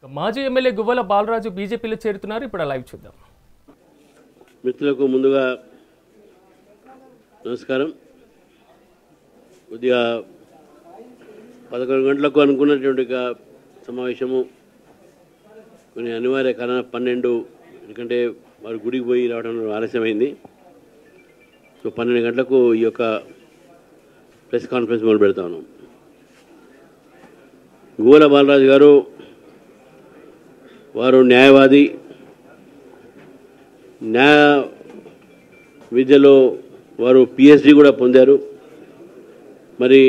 మాజీ ఎమ్మెల్యే గువ్వల బాలరాజు బీజేపీలో చేరుతున్నారు. ఇప్పుడు లైవ్ చూద్దాం. మిత్రులకు ముందుగా నమస్కారం. కొద్దిగా 11 గంటలకు అనుకున్నటువంటి సమావేశము కొన్ని అనివార్య కారణ 12 ఎందుకంటే వారు గుడికి పోయి రావడం ఆలస్యమైంది. సో 12 గంటలకు ఈ యొక్క ప్రెస్ కాన్ఫరెన్స్ మొదలు పెడతా ఉన్నాం. గువ్వల బాలరాజు గారు వారు న్యాయవాది, న్యాయ విద్యలో వారు పిహెచ్డి కూడా పొందారు. మరి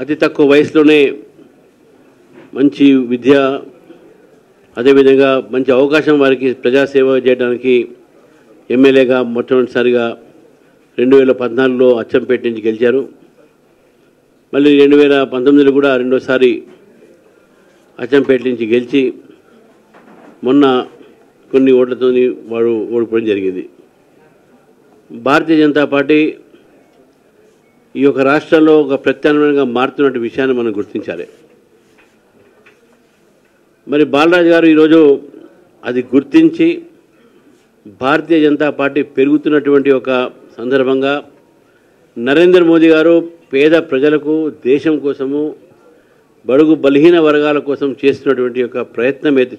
అతి తక్కువ వయసులోనే మంచి విద్య, అదేవిధంగా మంచి అవకాశం వారికి ప్రజాసేవ చేయడానికి ఎమ్మెల్యేగా మొట్టమొదటిసారిగా 2014లో అచ్చంపేట నుంచి గెలిచారు. మళ్ళీ 2019లో కూడా రెండోసారి అచ్చంపేట నుంచి గెలిచి మొన్న కొన్ని ఓట్లతో వారు ఓడిపోవడం జరిగింది. భారతీయ జనతా పార్టీ ఈ యొక్క రాష్ట్రంలో ఒక ప్రత్యామ్నాయంగా మారుతున్న విషయాన్ని మనం గుర్తించాలి. మరి బాలరాజు గారు ఈరోజు అది గుర్తించి భారతీయ జనతా పార్టీ పెరుగుతున్నటువంటి ఒక సందర్భంగా నరేంద్ర మోదీ గారు పేద ప్రజలకు, దేశం కోసము, బడుగు బలహీన వర్గాల కోసం చేస్తున్నటువంటి ఒక ప్రయత్నం అయితే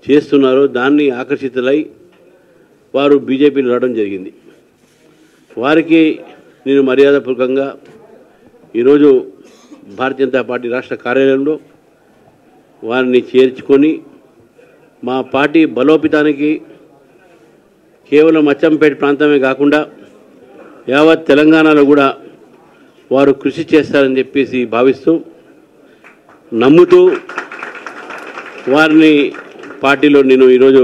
చేస్తున్నారో దాన్ని ఆకర్షితులై వారు బీజేపీలో రావడం జరిగింది. వారికి నేను మర్యాదపూర్వకంగా ఈరోజు భారతీయ జనతా పార్టీ రాష్ట్ర కార్యాలయంలో వారిని చేర్చుకొని మా పార్టీ బలోపేతానికి కేవలం అచ్చంపేట ప్రాంతమే కాకుండా యావత్ తెలంగాణలో కూడా వారు కృషి చేస్తారని చెప్పేసి భావిస్తూ, నమ్ముతూ వారిని పార్టీలో నేను ఈరోజు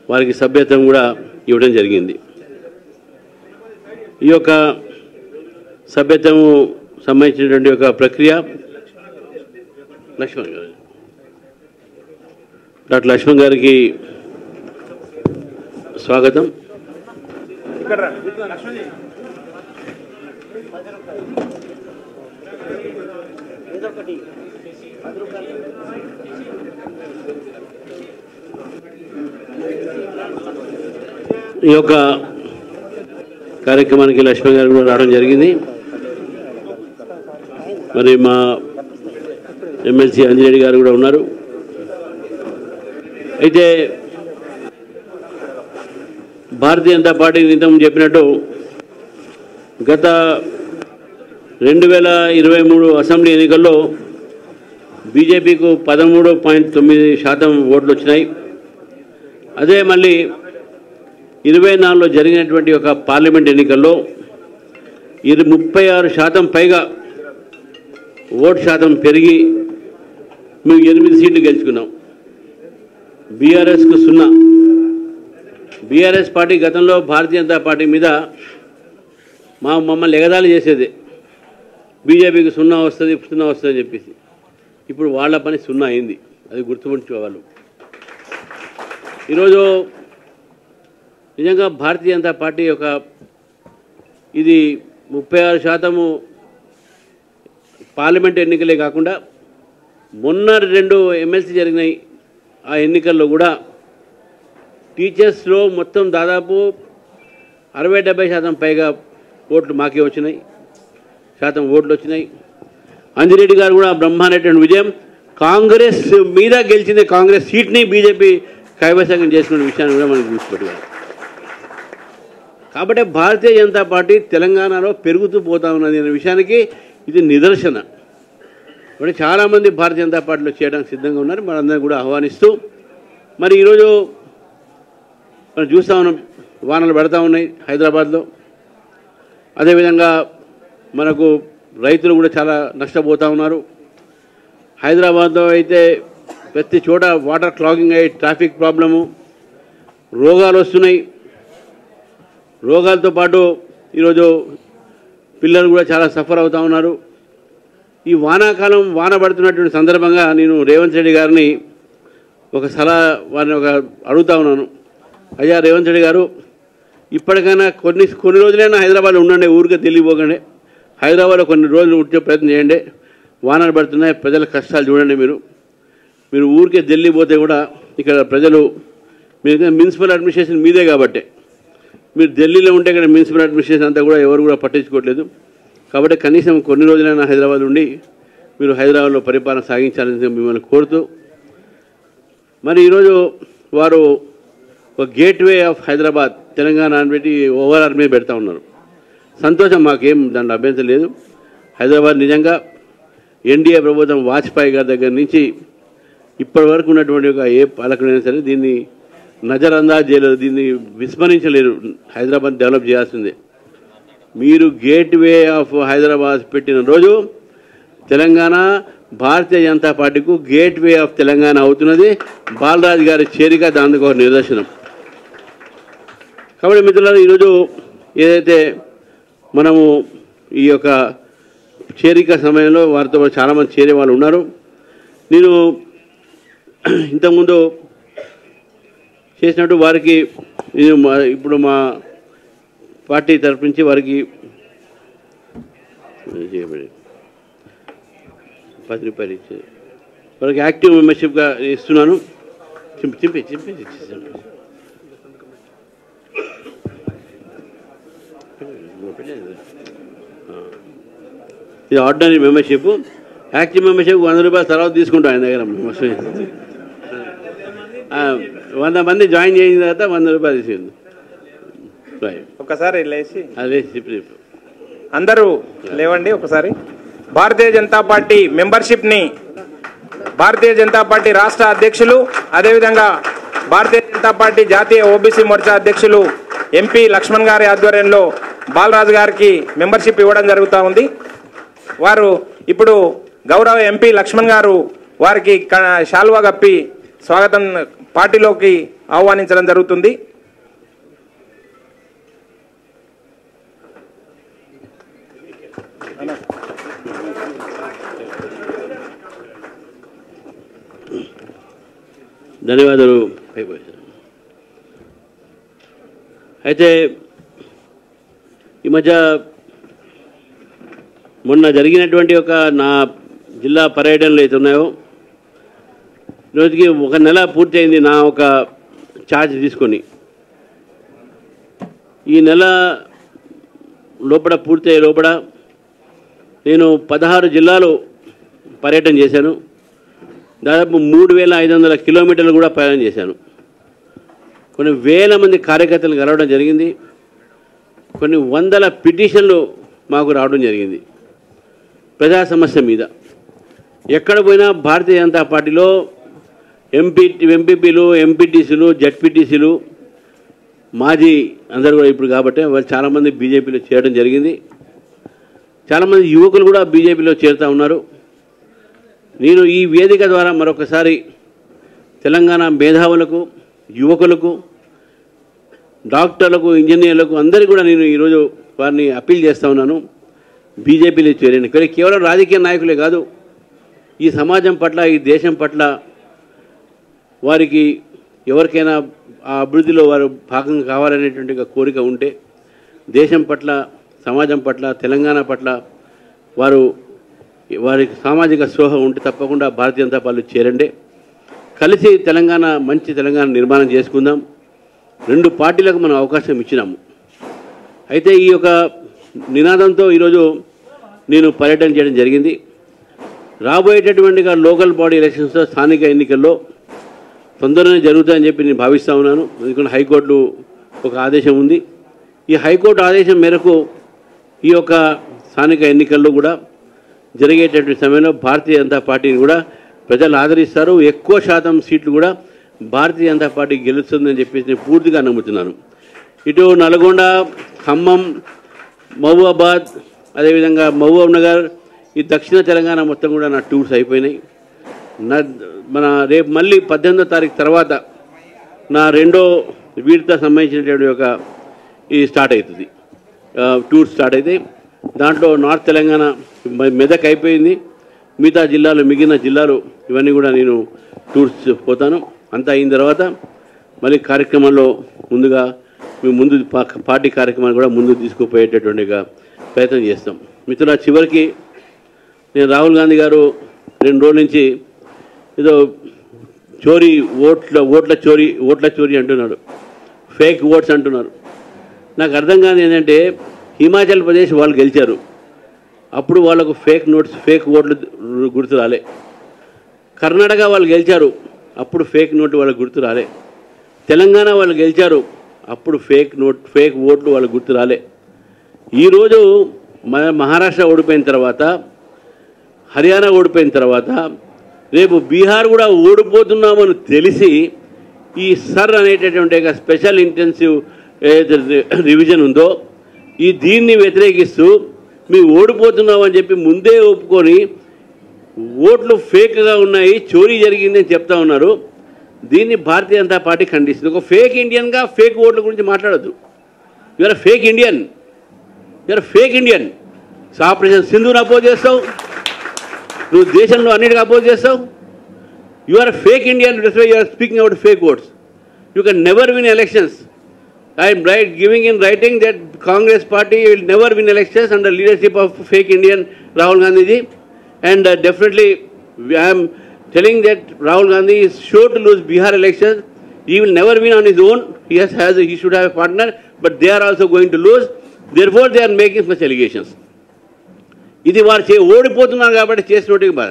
వారికి సభ్యత్వం కూడా ఇవ్వడం జరిగింది. ఈ యొక్క సభ్యత్వం సంబంధించినటువంటి ఒక ప్రక్రియ లక్ష్మణ్ గారు, డాక్టర్ లక్ష్మణ్ గారికి స్వాగతం. ఈ యొక్క కార్యక్రమానికి లక్ష్మణ్ గారు కూడా రావడం జరిగింది. మరి మా ఎమ్మెల్సీ అంజిరెడ్డి గారు కూడా ఉన్నారు. అయితే భారతీయ జనతా పార్టీ ఇంతకు చెప్పినట్టు గత 2023 అసెంబ్లీ ఎన్నికల్లో బీజేపీకు 13.9% ఓట్లు వచ్చినాయి. అదే మళ్ళీ 24లో జరిగినటువంటి ఒక పార్లమెంట్ ఎన్నికల్లో 36% పైగా ఓటు శాతం పెరిగి మేము 8 సీట్లు గెలుచుకున్నాం. బీఆర్ఎస్కు 0. బీఆర్ఎస్ పార్టీ గతంలో భారతీయ జనతా పార్టీ మీద మమ్మల్ని ఎగదాళి చేసేది, బీజేపీకి 0 వస్తుంది అని చెప్పేసి. ఇప్పుడు వాళ్ళ పని 0 అయింది, అది గుర్తుపెట్టుకోవాలి. ఈరోజు నిజంగా భారతీయ జనతా పార్టీ యొక్క ఇది 36% పార్లమెంట్ ఎన్నికలే కాకుండా మొన్న 2 ఎమ్మెల్సీ జరిగినాయి. ఆ ఎన్నికల్లో కూడా టీచర్స్లో మొత్తం దాదాపు 60-70% పైగా ఓట్లు మాకే వచ్చినాయి, ఓట్లు వచ్చినాయి. అంజిరెడ్డి గారు కూడా బ్రహ్మాండమైన విజయం, కాంగ్రెస్ మీద గెలిచింది, కాంగ్రెస్ సీట్ని బీజేపీ కైవసం చేసిన విషయాన్ని కూడా మనం చూసిపెట్టుకోవాలి. కాబట్టి భారతీయ జనతా పార్టీ తెలంగాణలో పెరుగుతూ పోతా ఉన్నది అనే విషయానికి ఇది నిదర్శన. అంటే చాలామంది భారతీయ జనతా పార్టీలో చేయడానికి సిద్ధంగా ఉన్నారు. మనందరం కూడా ఆహ్వానిస్తూ, మరి ఈరోజు మనం చూస్తూ ఉన్నాం, వానలు పడతా ఉన్నాయి హైదరాబాద్లో. అదేవిధంగా మనకు రైతులు కూడా చాలా నష్టపోతూ ఉన్నారు. హైదరాబాద్లో అయితే ప్రతి చోట వాటర్ క్లాగింగ్ అయ్యి ట్రాఫిక్ ప్రాబ్లము, రోగాలు వస్తున్నాయి. రోగాలతో పాటు ఈరోజు పిల్లలు కూడా చాలా సఫర్ అవుతూ ఉన్నారు. ఈ వానాకాలం వాన పడుతున్నటువంటి సందర్భంగా నేను రేవంత్ రెడ్డి గారిని ఒక సలహా వారిని అడుగుతా ఉన్నాను. అయ్యా రేవంత్ రెడ్డి గారు, ఇప్పటికైనా కొన్ని రోజులైనా హైదరాబాద్లో ఉండండి, ఊరికే తెలియపోకండి. హైదరాబాద్లో కొన్ని రోజులు ఉంటే ప్రయత్నం చేయండి. వానలు పడుతున్నాయి, ప్రజల కష్టాలు చూడండి. మీరు ఊరికే ఢిల్లీ పోతే కూడా ఇక్కడ ప్రజలు మీరు మున్సిపల్ అడ్మినిస్ట్రేషన్ మీదే కాబట్టి మీరు ఢిల్లీలో ఉంటే ఇక్కడ మున్సిపల్ అడ్మినిస్ట్రేషన్ అంతా కూడా ఎవరు కూడా పట్టించుకోవట్లేదు. కాబట్టి కనీసం కొన్ని రోజులైనా హైదరాబాద్ ఉండి మీరు హైదరాబాద్లో పరిపాలన సాగించాలని మిమ్మల్ని కోరుతూ, మరి ఈరోజు వారు ఒక గేట్వే ఆఫ్ హైదరాబాద్ తెలంగాణ అని పెట్టి ఓవరాల్ మీద పెడతా ఉన్నారు. సంతోషం, మాకేం దాంట్లో అభ్యంతరం లేదు. హైదరాబాద్ నిజంగా ఎన్డీఏ ప్రభుత్వం వాజ్పేయి గారి దగ్గర నుంచి ఇప్పటి వరకు ఉన్నటువంటి ఒక ఏ పాలకుడైనా సరే దీన్ని నజరందాజ్ చేయలేరు, దీన్ని విస్మరించలేరు. హైదరాబాద్ డెవలప్ చేయాల్సిందే. మీరు గేట్వే ఆఫ్ హైదరాబాద్ పెట్టిన రోజు తెలంగాణ భారతీయ జనతా పార్టీకు గేట్వే ఆఫ్ తెలంగాణ అవుతున్నది. బాలరాజు గారి చేరిక దానికి ఒక నిదర్శనం. కాబట్టి మిత్రులారా, ఈరోజు ఏదైతే మనము ఈ యొక్క చేరిక సమయంలో వారితో చాలామంది చేరే వాళ్ళు ఉన్నారు. నేను ఇంతకుముందు చేసినట్టు వారికి నేను ఇప్పుడు మా పార్టీ తరఫు నుంచి వారికి 10 రూపాయలు ఇచ్చి వారికి యాక్టివ్ మెంబర్షిప్గా ఇస్తున్నాను. చింపి ఇది ఆర్డినరీ మెంబర్షిప్. యాక్టివ్ మెంబర్షిప్ 100 రూపాయలు తర్వాత తీసుకుంటాం ఆయన దగ్గర. 100 మంది జాయిన్ చేసిన తర్వాత 100 రూపాయలు తీసుకుంది. ఒకసారి లేచి అదే అందరూ లేవండి. ఒకసారి భారతీయ జనతా పార్టీ మెంబర్షిప్ని భారతీయ జనతా పార్టీ రాష్ట్ర అధ్యక్షులు, అదేవిధంగా భారతీయ జనతా పార్టీ జాతీయ ఓబీసీ మోర్చా అధ్యక్షులు ఎంపీ లక్ష్మణ్ గారి ఆధ్వర్యంలో బాలరాజు గారికి మెంబర్షిప్ ఇవ్వడం జరుగుతూ ఉంది. వారు ఇప్పుడు గౌరవ ఎంపీ లక్ష్మణ్ గారు వారికి శాల్వా కప్పి స్వాగతం పార్టీలోకి ఆహ్వానించడం జరుగుతుంది. ధన్యవాదాలు. అయితే ఈ మధ్య మొన్న జరిగినటువంటి ఒక నా జిల్లా పర్యటనలు అయితే ఉన్నాయో, రోజుకి 1 నెల పూర్తయింది నా ఒక ఛార్జ్ తీసుకొని. ఈ నెల లోపల పూర్తయ్యే లోపల నేను 16 జిల్లాలు పర్యటన చేశాను. దాదాపు 3500 కిలోమీటర్లు కూడా ప్రయాణం చేశాను. కొన్ని వేల మంది కార్యకర్తలు కలవడం జరిగింది. కొన్ని వందల పిటిషన్లు మాకు రావడం జరిగింది ప్రజా సమస్య మీద. ఎక్కడ పోయినా భారతీయ జనతా పార్టీలో ఎంపీపీలు, ఎంపీటీసీలు, జడ్పీటీసీలు, మాజీ అందరూ కూడా ఇప్పుడు కాబట్టి వాళ్ళు చాలామంది బీజేపీలో చేరడం జరిగింది. చాలామంది యువకులు కూడా బీజేపీలో చేరుతూ ఉన్నారు. నేను ఈ వేదిక ద్వారా మరొకసారి తెలంగాణ మేధావులకు, యువకులకు, డాక్టర్లకు, ఇంజనీర్లకు అందరికీ కూడా నేను ఈరోజు వారిని అప్పీల్ చేస్తూ ఉన్నాను, బీజేపీలో చేరండి. కానీ కేవలం రాజకీయ నాయకులే కాదు, ఈ సమాజం పట్ల, ఈ దేశం పట్ల వారికి ఎవరికైనా ఆ అభివృద్ధిలో వారు భాగం కావాలనేటువంటి కోరిక ఉంటే, దేశం పట్ల, సమాజం పట్ల, తెలంగాణ పట్ల వారికి సామాజిక స్పృహ ఉంటే తప్పకుండా భారతీయ జనతా పార్టీ చేరండి. కలిసి తెలంగాణ, మంచి తెలంగాణ నిర్మాణం చేసుకుందాం. 2 పార్టీలకు మనం అవకాశం ఇచ్చినాము. అయితే ఈ యొక్క నినాదంతో ఈరోజు నేను పర్యటన చేయడం జరిగింది. రాబోయేటటువంటి లోకల్ బాడీ ఎలక్షన్స్, స్థానిక ఎన్నికల్లో తొందరనే జరుగుతాయని చెప్పి నేను భావిస్తూ ఉన్నాను. ఎందుకంటే హైకోర్టు ఒక ఆదేశం ఉంది. ఈ హైకోర్టు ఆదేశం మేరకు ఈ యొక్క స్థానిక ఎన్నికల్లో కూడా జరిగేటటువంటి సమయంలో భారతీయ జనతా పార్టీని కూడా ప్రజలు ఆదరిస్తారు. ఎక్కువ శాతం సీట్లు కూడా భారతీయ జనతా పార్టీ గెలుస్తుందని చెప్పేసి నేను పూర్తిగా నమ్ముతున్నాను. ఇటు నల్గొండ, ఖమ్మం, మహబూబాబాద్, అదేవిధంగా మహబూబ్ నగర్, ఈ దక్షిణ తెలంగాణ మొత్తం కూడా నా టూర్స్ అయిపోయినాయి. మన రేపు మళ్ళీ 18వ తారీఖు తర్వాత నా 2వ వీటితో సంబంధించినటువంటి ఒక ఇది స్టార్ట్ అవుతుంది, టూర్ స్టార్ట్ అవుతాయి. దాంట్లో నార్త్ తెలంగాణ, మెదక్ అయిపోయింది, మిగతా జిల్లాలు, మిగిలిన జిల్లాలు ఇవన్నీ కూడా నేను టూర్స్ పోతాను. అంతా అయిన తర్వాత మళ్ళీ కార్యక్రమంలో ముందుగా మేము ముందు పార్టీ కార్యక్రమాన్ని కూడా ముందుకు తీసుకుపోయేటటువంటి ప్రయత్నం చేస్తాం. మిత్రుల, చివరికి నేను రాహుల్ గాంధీ గారు 2 రోజుల నుంచి ఏదో చోరీ ఓట్ల చోరీ అంటున్నాడు, ఫేక్ ఓట్స్ అంటున్నారు. నాకు అర్థం కాదు ఏంటంటే హిమాచల్ ప్రదేశ్ వాళ్ళు గెలిచారు, అప్పుడు వాళ్ళకు ఫేక్ ఓట్లు గుర్తు రాలే. కర్ణాటక వాళ్ళు గెలిచారు, అప్పుడు ఫేక్ నోటు వాళ్ళకు గుర్తు రాలే. తెలంగాణ వాళ్ళు గెలిచారు, అప్పుడు ఫేక్ ఓట్లు వాళ్ళకు గుర్తు రాలే. ఈరోజు మహారాష్ట్ర ఓడిపోయిన తర్వాత, హర్యానా ఓడిపోయిన తర్వాత, రేపు బీహార్ కూడా ఓడిపోతున్నామని తెలిసి ఈ సర్ అనేటటువంటి స్పెషల్ ఇంటెన్సివ్ రివిజన్ ఉందో దీన్ని వ్యతిరేకిస్తూ మేము ఓడిపోతున్నామని చెప్పి ముందే ఒప్పుకొని ఓట్లు ఫేక్గా ఉన్నాయి, చోరీ జరిగిందని చెప్తా ఉన్నారు. దీన్ని భారతీయ జనతా పార్టీ ఖండిస్తుంది. ఒక ఫేక్ ఇండియన్గా ఫేక్ ఓట్ల గురించి మాట్లాడద్దు. You are fake Indian, you are fake Indian. Operation సింధూని అపోజ్ చేస్తావు, నువ్వు దేశంలో అన్నిటికీ అపోజ్ చేస్తావు. You are fake Indian, you are speaking about fake votes. You can never win elections. I am giving in writing that Congress party will never win elections under leadership of fake Indian Rahul Gandhi ji, and definitely I am telling that Rahul Gandhi is sure to lose Bihar elections. He will never win on his own. He should have a partner, but they are also going to lose. Therefore they are making such allegations. ఇది వారు ఓడిపోతున్నారు కాబట్టి చేసినట్టుగా బాధ.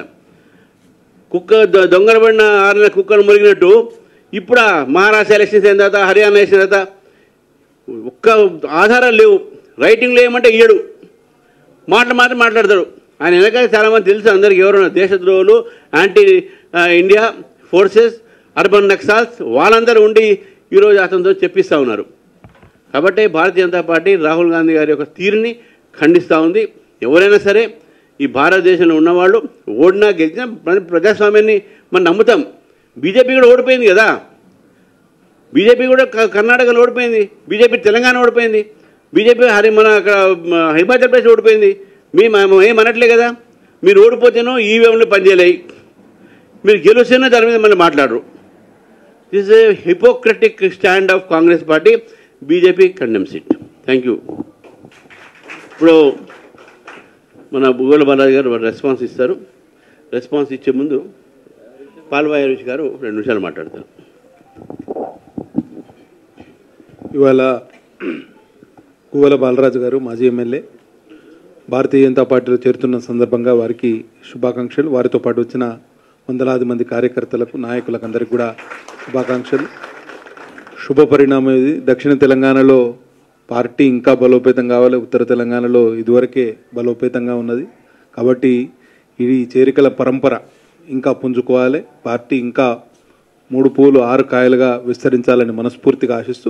దొంగరబడిన 6 నెలల కుక్కలు మురిగినట్టు ఇప్పుడు Maharashtra elections అయిన తర్వాత, హర్యానా ఎలక్షన్ తర్వాత ఒక్క ఆధారాలు లేవు. రైటింగ్లో ఏమంటే ఏడు మాటలు మాత్రం మాట్లాడతాడు. ఆయన వెనకాల చాలామంది తెలుసు అందరికి, ఎవరున్నా దేశద్రోహులు, anti India forces, urban Naxals, వాళ్ళందరూ ఉండి ఈరోజు అతనితో చెప్పిస్తూ ఉన్నారు. కాబట్టి భారతీయ జనతా పార్టీ రాహుల్ గాంధీ గారి యొక్క తీరుని ఖండిస్తూ ఉంది. ఎవరైనా సరే ఈ భారతదేశంలో ఉన్నవాళ్ళు ఓడినా గెలిచినా ప్రజాస్వామ్యాన్ని మనం నమ్ముతాం. బీజేపీ కూడా ఓడిపోయింది కదా, బీజేపీ కూడా కర్ణాటకలో ఓడిపోయింది, బీజేపీ తెలంగాణ ఓడిపోయింది, బీజేపీ మన అక్కడ హిమాచల్ ప్రదేశ్ ఓడిపోయింది. మేము ఏమనట్లే కదా. మీరు ఓడిపోతేనో ఈవీఎంలు పనిచేయలేయి, మీరు గెలుస్తేనో దాని మీద మళ్ళీ మాట్లాడరు. This A Hippocratic stand of Congress party. BJP condemns it. Thank you. ఇప్పుడు మన బుగ్గల బాలాజీ గారు రెస్పాన్స్ ఇస్తారు. రెస్పాన్స్ ఇచ్చే ముందు పాల్వాయి హరీష్ గారు 2 నిమిషాలు మాట్లాడతారు. ఇవాళ గువ్వల బాలరాజు గారు మాజీ ఎమ్మెల్యే భారతీయ జనతా పార్టీలో చేరుతున్న సందర్భంగా వారికి శుభాకాంక్షలు. వారితో పాటు వచ్చిన వందలాది మంది కార్యకర్తలకు, నాయకులకు అందరికీ కూడా శుభాకాంక్షలు. శుభ పరిణామం ఇది. దక్షిణ తెలంగాణలో పార్టీ ఇంకా బలోపేతం కావాలి. ఉత్తర తెలంగాణలో ఇదివరకే బలోపేతంగా ఉన్నది. కాబట్టి ఈ చేరికల పరంపర ఇంకా పుంజుకోవాలి. పార్టీ ఇంకా 3 పూలు 6 కాయలుగా విస్తరించాలని మనస్ఫూర్తిగా ఆశిస్తూ